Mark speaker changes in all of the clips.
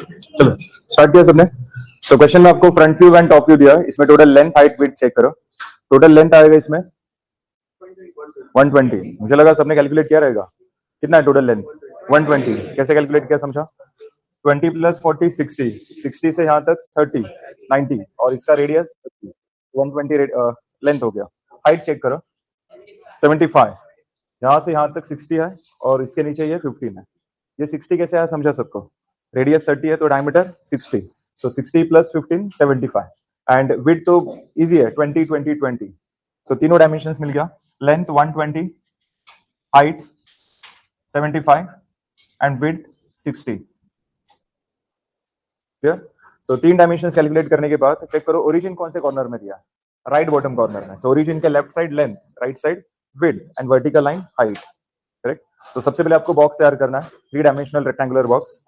Speaker 1: चलो स्टार्ट किया सबने। सो क्वेश्चन में आपको front view and top view दिया है। इसमें total length height width check करो। टोटल लेंथ आएगा इसमें 120। मुझे लगा सबने कैलकुलेट किया रहेगा। कितना है टोटल लेंथ? 120। कैसे कैलकुलेट किया समझा? 20 प्लस 40 60, 60 से यहाँ तक 30 90 और इसका रेडियस 120 लेंथ हो गया। हाइट चेक करो 75, यहाँ से यहाँ तक 60 है और इसके नीचे ये 15 है। ये 60 कैसे आया समझा सबको? रेडियस 30 है तो diameter 60, so 60 plus 15 75 and width तो इजी है 20 20 20, सो तीनों डायमेंशंस मिल गया। Length 120, height 75 and width 60। Clear? So तीन डायमेंशंस कैलकुलेट करने के बाद चेक करो ओरिजिन कौन से कॉर्नर में दिया? राइट बॉटम कॉर्नर में। सो ओरिजिन के left side length, right side width and vertical line height. Correct? So सबसे पहले आपको बॉक्स तैयार करना है, थ्री डायमेंशनल रेक्टेंगुलर बॉक्स।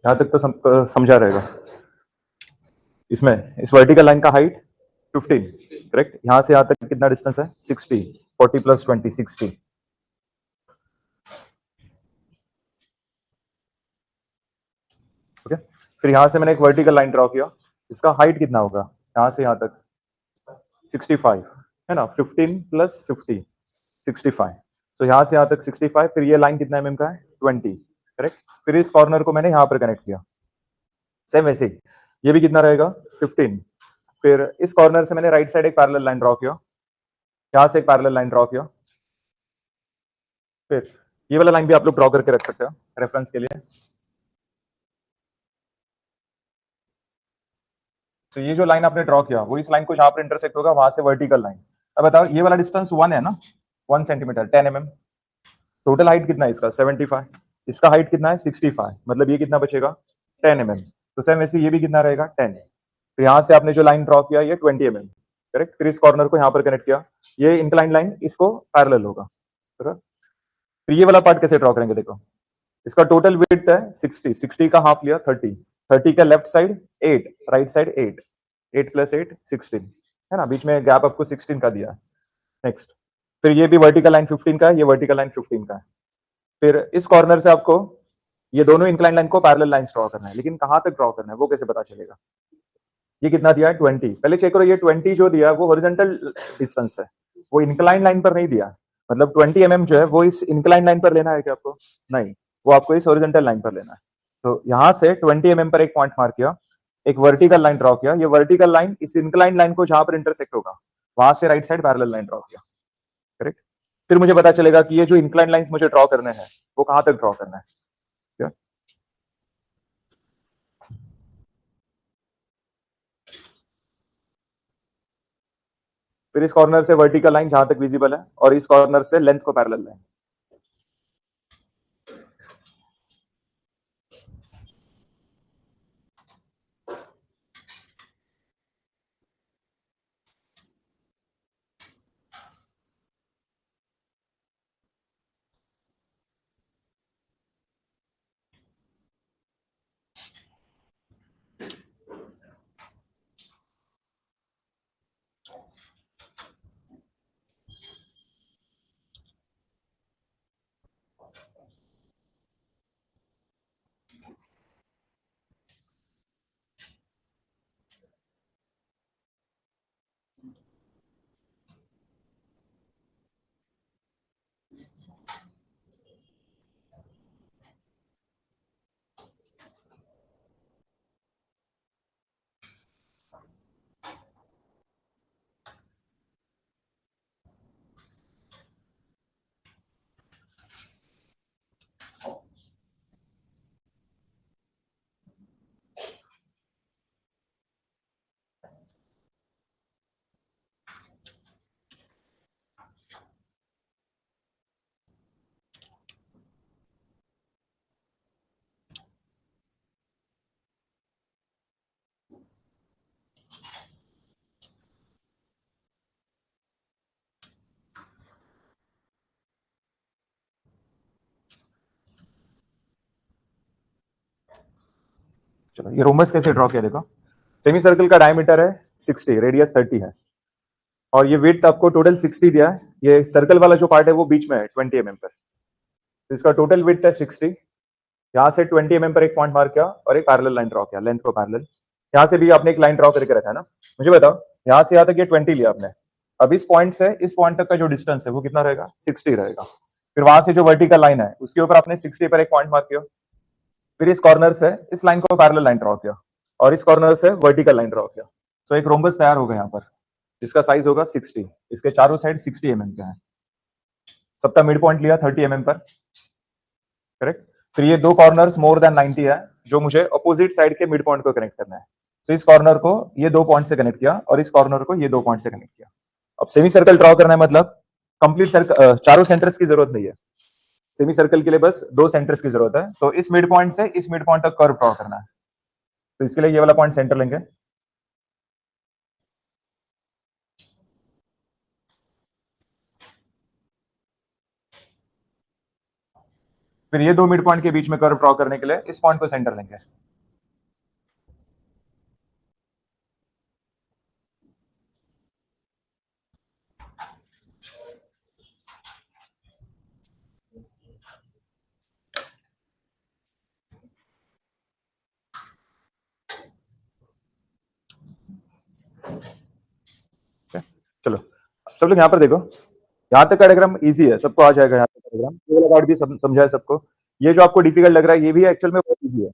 Speaker 1: यहां तक तो समझा रहेगा। इसमें इस वर्टिकल लाइन का हाइट 15, करेक्ट। यहां से यहां तक कितना डिस्टेंस है? 60, 40 प्लस 20, 60। ओके, फिर यहां से मैंने एक वर्टिकल लाइन ड्रॉ किया, इसका हाइट कितना होगा यहां से यहां तक? 65 है ना, 15 प्लस 50, 65। सो यहां से यहां तक 65, फिर ये लाइन कितना mm का है? 20, करेक्ट। फिर इस कॉर्नर को मैंने यहां पर कनेक्ट किया, सेम वैसे ही ये भी कितना रहेगा? 15। फिर इस कॉर्नर से मैंने राइट साइड एक पैरेलल लाइन ड्रॉ किया, यहां से एक पैरेलल लाइन ड्रॉ किया। फिर ये वाला लाइन भी आप लोग ड्रॉ करके रख सकते हो रेफरेंस के लिए। तो ये जो लाइन आपने ड्रॉ किया वो इस लाइन को जहां पर इंटरसेक्ट होगा वहां से वर्टिकल लाइन। अब बताओ ये वाला डिस्टेंस 1 है ना, 1 सेंटीमीटर, 10 mm। टोटल हाइट कितना है इसका? 75। इसका हाइट कितना है? 65, मतलब ये कितना बचेगा? 10 mm। तो सेम वैसे ये भी कितना रहेगा? 10। तो यहां से आपने जो लाइन ड्रॉ किया ये 20 mm, करेक्ट। फिर इस कॉर्नर को यहां पर कनेक्ट किया, ये इंक्लाइन लाइन इसको पैरेलल होगा, करेक्ट। फिर ये वाला पार्ट कैसे ड्रॉ करेंगे? देखो, इसका टोटल विड्थ है 60, 60 का हाफ लिया 30, 30 का left side 8, right side 8, 8 plus 8 16, है ना, बीच में गैप आपको 16 का दिया है। नेक्स्ट, फिर ये भी वर्टिकल लाइन 15 का है, ये वर्टिकल लाइन 15 का है। फिर इस कॉर्नर से आपको ये दोनों इंक्लाइन लाइन को पैरेलल लाइंस ड्रॉ करना है, लेकिन कहां तक ड्रॉ करना है वो कैसे पता चलेगा? ये कितना दिया है? 20। पहले चेक करो, ये 20 जो दिया है वो हॉरिजॉन्टल डिस्टेंस है, वो इंक्लाइन लाइन पर नहीं दिया। मतलब 20 mm जो है वो इस इंक्लाइन लाइन पर लेना है क्या आपको? नहीं, वो आपको इस हॉरिजॉन्टल लाइन पर लेना है। तो यहां से 20 mm पर एक पॉइंट मार्क किया, एक वर्टिकल लाइन ड्रॉ किया, ये वर्टिकल लाइन इस इंक्लाइन लाइन को जहां पर इंटरसेक्ट होगा वहां से right side parallel line draw किया, करेक्ट। फिर मुझे पता चलेगा कि ये जो इंक्लाइन लाइंस मुझे ड्रॉ करने हैं वो कहां तक ड्रॉ करना है, क्या? फिर इस कॉर्नर से वर्टिकल लाइन जहां तक विजिबल है और इस कॉर्नर से लेंथ को पैरेलल लाइन। चलो ये रोमबस कैसे ड्रॉ किया देखो। सेमी सर्कल का डायमीटर है 60, रेडियस 30 है, और ये विड्थ आपको टोटल 60 दिया है। ये सर्कल वाला जो पार्ट है वो बीच में है 20 mm पर, तो इसका टोटल विड्थ है 60। यहाँ से 20 mm पर एक पॉइंट मार्क किया और एक पैरेलल लाइन ड्रॉ किया, लेंथ को पैरेलल। यहाँ से भी आपने एक लाइन ड्रॉ करके रखा है ना। मुझे बताओ, यहाँ से यहाँ तक ये 20 लिया आपने, अब इस पॉइंट से इस पॉइंट तक का जो डिस्टेंस है वो कितना रहेगा, 60 रहेगा। फिर वहां से जो वर्टिकल लाइन है उसके ऊपर आपने 60 पर एक पॉइंट मार्क किया, फिर इस कॉर्नर से इस लाइन को पैरेलल लाइन ड्रॉ किया, और इस कॉर्नर से वर्टिकल लाइन ड्रॉ किया। सो एक रोम्बस तैयार होगा यहाँ पर, जिसका साइज होगा 60। इसके चारों साइड 60 mm के हैं। सबका मिड पॉइंट लिया 30 mm पर, करेक्ट। फिर ये दो कॉर्नर्स मोर देन 90 है, जो मुझे अपोजिट साइड के मिड पॉइंट को कनेक्ट करना है। तो इस कॉर्नर को ये दो पॉइंट से कनेक्ट किया और इस कॉर्नर को ये दो पॉइंट से कनेक्ट किया। अब सेमी सर्कल ड्रॉ करना है, मतलब कंप्लीट सर्कल, चारों सेंटर्स की जरूरत नहीं है। सेमी सर्कल के लिए बस दो सेंटर्स की जरूरत है। तो इस मिड पॉइंट से इस मिड पॉइंट तक कर्व ड्रॉ करना है, तो इसके लिए ये वाला पॉइंट सेंटर लेंगे। फिर ये दो मिड पॉइंट के बीच में कर्व ड्रॉ करने के लिए इस पॉइंट को सेंटर लेंगे। चलो सब लोग यहाँ पर देखो, यहाँ तक का डायग्राम इजी है, सबको आ जाएगा। यहाँ तक का डायग्राम ये वाला पार्ट भी समझा है सबको। ये जो आपको डिफिकल्ट लग रहा है ये भी एक्चुअल में बहुत इजी है।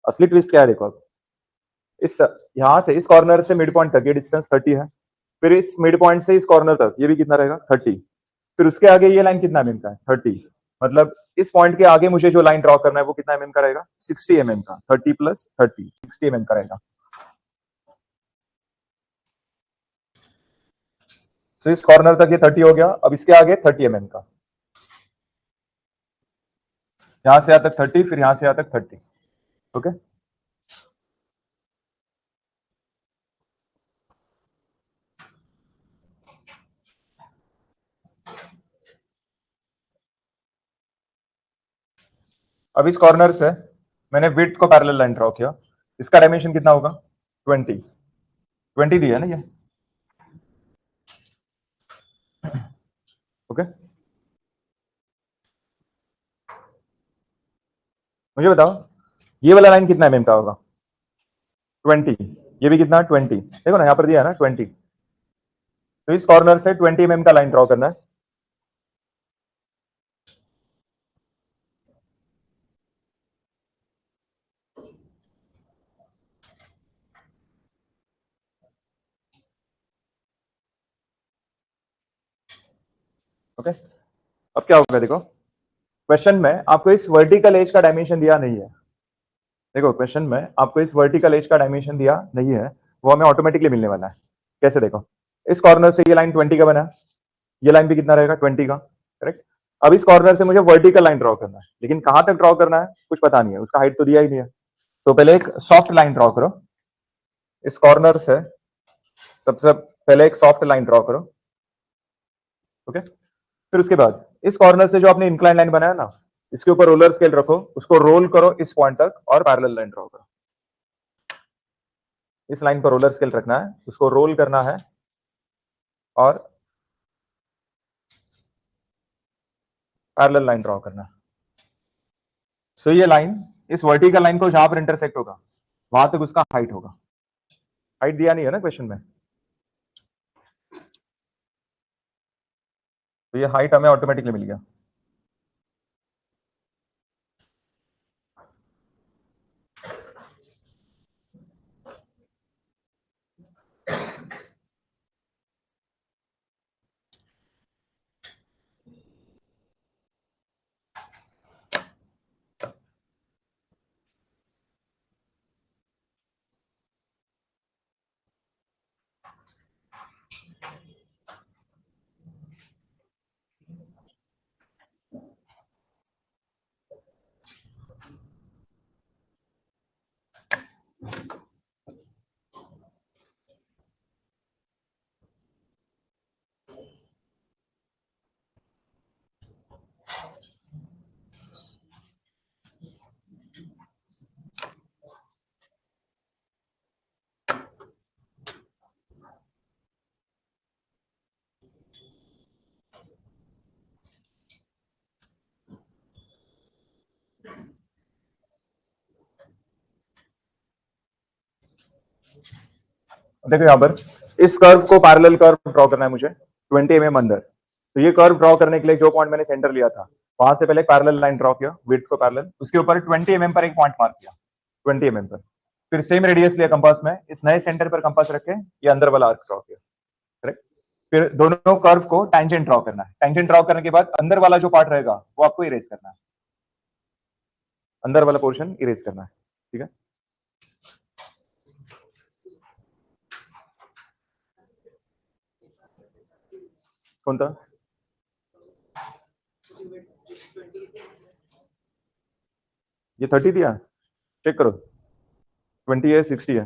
Speaker 1: असली ट्विस्ट क्या है देखो, आप इस यहाँ से इस कॉर्नर से मिड पॉइंट तक ये डिस्टेंस 30 है। फिर इस मिड पॉइंट से इस कॉर्नर तक ये भी कितना रहेगा, 30। फिर उसके आगे ये लाइन कितना mm का है, 30। मतलब इस पॉइंट के आगे मुझे जो लाइन ड्रॉ करना है वो कितना mm का रहेगा, 60 mm का। 30 प्लस 30 60 mm का रहेगा। तो इस कॉर्नर तक ये 30 हो गया। अब इसके आगे 30 mm का, यहां से यहां तक 30, फिर यहां से यहां तक 30। ओके, अब इस कॉर्नर से मैंने विड्थ को पैरेलल लाइन ड्रॉ किया। इसका डायमेंशन कितना होगा, 20। 20 दिया है ना ये। ओके, मुझे बताओ ये वाला लाइन कितना mm का होगा, 20। ये भी कितना, 20। देखो ना यहाँ पर दिया है ना 20। तो इस कॉर्नर से 20 mm का लाइन ड्रॉ करना है। ओके, अब क्या होगा देखो, क्वेश्चन में आपको इस वर्टिकल एज का डायमेंशन दिया नहीं है। देखो क्वेश्चन में आपको इस वर्टिकल एज का डायमेंशन दिया नहीं है, वो हमें ऑटोमेटिकली मिलने वाला है। कैसे देखो, इस कॉर्नर से ये लाइन 20 का बना है, ये लाइन भी कितना रहेगा, 20 का, करेक्ट। अब इस कॉर्नर से मुझे वर्टिकल लाइन ड्रॉ करना है, लेकिन कहां तक ड्रॉ करना है कुछ पता नहीं है, उसका हाइट तो दिया ही नहीं है। तो पहले एक सॉफ्ट लाइन ड्रॉ करो, इस कॉर्नर से सबसे पहले एक सॉफ्ट लाइन ड्रॉ करो। ओके, फिर उसके बाद इस कॉर्नर से जो आपने इंक्लाइन लाइन बनाया ना, इसके ऊपर रोलर स्केल रखो, उसको रोल करो इस पॉइंट तक और पैरेलल लाइन ड्रॉ करो। इस लाइन पर रोलर स्केल रखना है, उसको रोल करना है और पैरेलल लाइन ड्रॉ करना है। सो ये लाइन इस वर्टिकल लाइन को जहां पर इंटरसेक्ट होगा वहां तक उसका हाइट होगा। हाइट दिया नहीं है ना क्वेश्चन में, तो ये हाइट हमें ऑटोमेटिकली मिल गया। देखो यहाँ पर इस कर्व को पैरेलल कर्व ड्रॉ करना है मुझे 20 mm अंदर। तो ये कर्व ड्रॉ करने के लिए जो पॉइंट मैंने सेंटर लिया था वहां से पहले पैरेलल लाइन ड्रॉ किया, विड्थ को पैरेलल, उसके ऊपर 20 mm पर एक पॉइंट मार्क किया 20 mm पर। फिर सेम रेडियस लिया कंपास में, इस नए सेंटर पर कंपास रख के ये अंदर वाला आर्क ड्रॉ किया। करेक्ट। फिर दोनों कर्व को टेंजेंट ड्रॉ करना है। टेंजेंट ड्रॉ करने के बाद अंदर वाला जो पार्ट रहेगा वो आपको इरेज करना है, अंदर वाला पोर्शन इरेज करना है। ठीक है, कौन था? ये 30 दिया, चेक करो 20 है 60 है।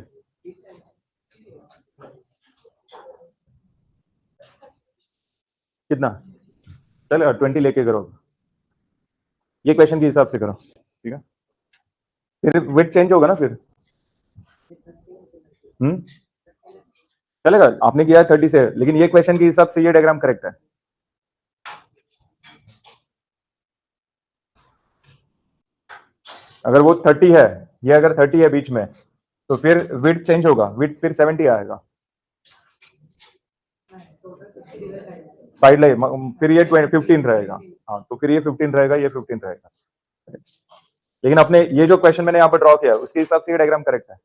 Speaker 1: कितना चलेगा? 20 लेके करो, ये क्वेश्चन के हिसाब से करो। ठीक है, फिर विड्थ चेंज होगा ना फिर। चलेगा, आपने किया है 30 से, लेकिन ये क्वेश्चन के हिसाब से ये डायग्राम करेक्ट है। अगर वो 30 है, ये अगर 30 है बीच में, तो फिर विड्थ चेंज होगा, विड्थ फिर 70 आएगा साइड लाइन, फिर ये 15 रहेगा। हाँ, तो फिर ये 15 रहेगा, ये 15 रहेगा। लेकिन अपने ये जो क्वेश्चन मैंने यहाँ पर ड्रॉ किया उसके हिसाब से ये डायग्राम करेक्ट है।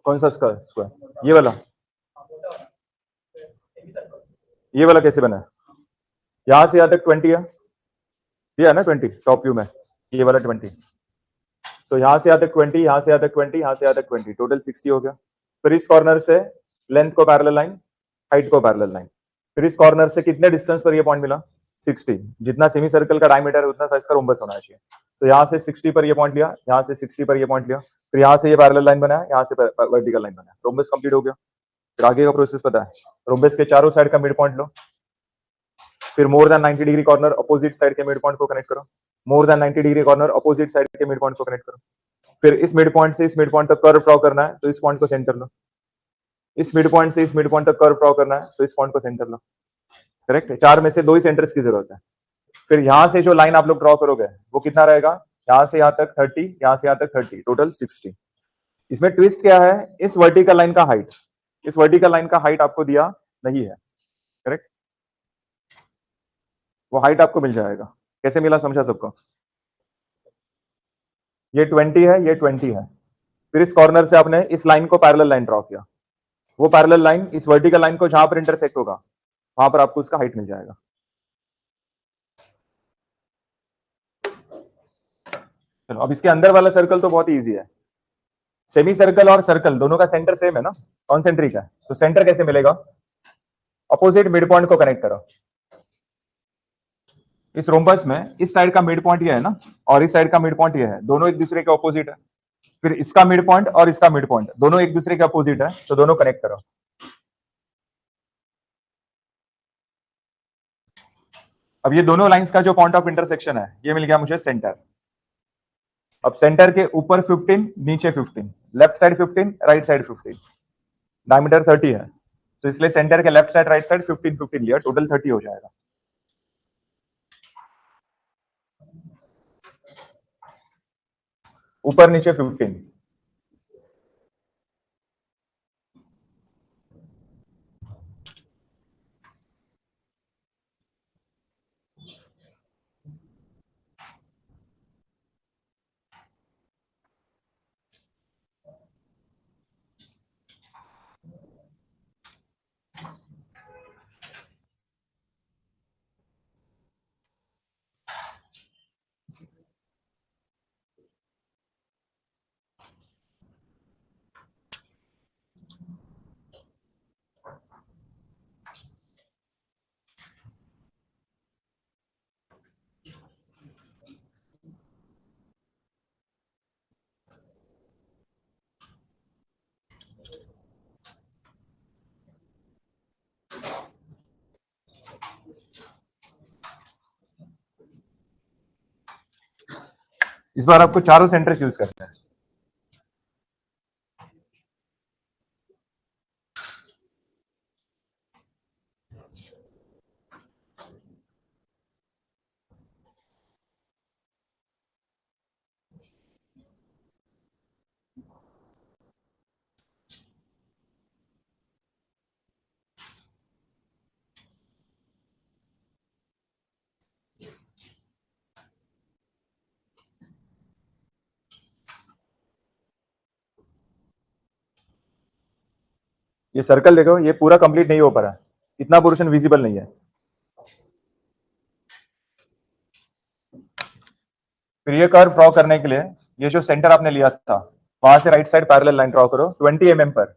Speaker 1: कौन सा स्क्वायर? ये वाला कैसे बना है? यहां से यहां तक 20 है, दिया है ना 20 टॉप व्यू में, ये वाला 20। सो यहां से यहां तक 20, यहां से यहां तक 20, यहां से यहां तक 20, टोटल 60 हो गया। फिर इस कॉर्नर से लेंथ को पैरेलल लाइन, हाइट को पैरेलल लाइन। फिर इस कॉर्नर से कितने डिस्टेंस पर ये पॉइंट मिला? 60। जितना सेमी सर्कल का डायमीटर है उतना साइज का रोम्बस होना चाहिए। तो यहाँ से 60 पर ये पॉइंट लिया, यहाँ से 60 पर ये पॉइंट लिया, फिर यहाँ से ये पैरेलल लाइन बनाया, यहाँ से वर्टिकल लाइन बनाया, रोम्बस कंप्लीट हो गया। फिर आगे का प्रोसेस पता है, रोम्बस के चारों साइड का मिड पॉइंट लो, फिर more than 90 degree corner opposite side के मिड पॉइंट को कनेक्ट करो, more than 90 degree corner opposite side के मिड पॉइंट को कनेक्ट करो। फिर इस मिड पॉइंट से इस मिड पॉइंट तक कर्व ड्रॉ करना है, तो इस पॉइंट को सेंटर लो। इस मिड पॉइंट से इस मिड पॉइंट तक कर्व ड्रॉ करना है, तो इस पॉइंट को सेंटर लो। करेक्ट है, चार में से दो ही सेंटर्स की जरूरत है। फिर यहां से जो लाइन आप लोग ड्रॉ करोगे वो कितना रहेगा? यहां से यहां तक 30, यहां से यहां तक 30, टोटल 60। इसमें ट्विस्ट क्या है, इस वर्टिकल लाइन का हाइट, इस वर्टिकल लाइन का हाइट आपको दिया नहीं है। करेक्ट, वो हाइट आपको मिल जाएगा। कैसे मिला समझा सबको? ये 20 है, ये 20 है। फिर इस कॉर्नर से आपने इस लाइन को पैरेलल लाइन ड्रॉ किया, वो पैरेलल लाइन इस वर्टिकल लाइन को जहां पर इंटरसेक्ट होगा वहां पर आपको उसका हाइट मिल जाएगा। चलो, अब इसके अंदर वाला सर्कल तो बहुत इजी है। सेमी सर्कल और सर्कल दोनों का सेंटर सेम है ना, कॉन्सेंट्रिक है, तो सेंटर कैसे मिलेगा? अपोजिट मिड पॉइंट को कनेक्ट करो। इस रोम्बस में इस साइड का मिड पॉइंट ये है ना, और इस साइड का मिड पॉइंट ये है, दोनों एक दूसरे के अपोजिट है। फिर इसका मिड पॉइंट और इसका मिड पॉइंट दोनों एक दूसरे के अपोजिट है, तो दोनों कनेक्ट करो। अब ये दोनों लाइंस का जो पॉइंट ऑफ इंटरसेक्शन है ये मिल गया मुझे सेंटर। अब सेंटर के ऊपर 15, नीचे 15, left side 15, right side 15, diameter 30 है, तो इसलिए सेंटर के लेफ्ट साइड राइट साइड 15 15 लिया, टोटल 30 हो जाएगा। ऊपर नीचे 15। इस बार आपको चारों सेंटर्स यूज करते हैं। ये सर्कल देखो, ये पूरा कंप्लीट नहीं हो पा रहा है, इतना पोर्शन विजिबल नहीं है। फिर ये कर्व ड्रॉ करने के लिए ये जो सेंटर आपने लिया था वहां से right side parallel line draw करो 20 mm पर,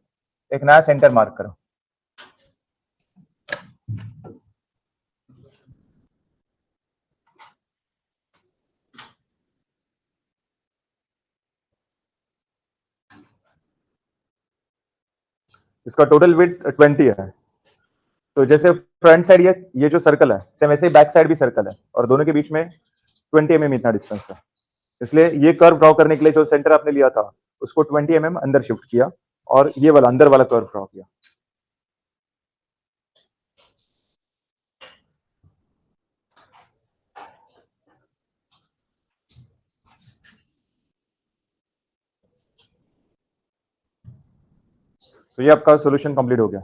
Speaker 1: एक नया सेंटर मार्क करो। इसका टोटल विड्थ 20 है। तो जैसे फ्रंट साइड ये जो सर्कल है सेम वैसे ही बैक साइड भी सर्कल है और दोनों के बीच में 20 mm इतना डिस्टेंस है। इसलिए ये कर्व ड्रॉ करने के लिए जो सेंटर आपने लिया था उसको 20 mm अंदर शिफ्ट किया और ये वाला अंदर वाला कर्व ड्रॉ किया। तो ये आपका सॉल्यूशन कंप्लीट हो गया।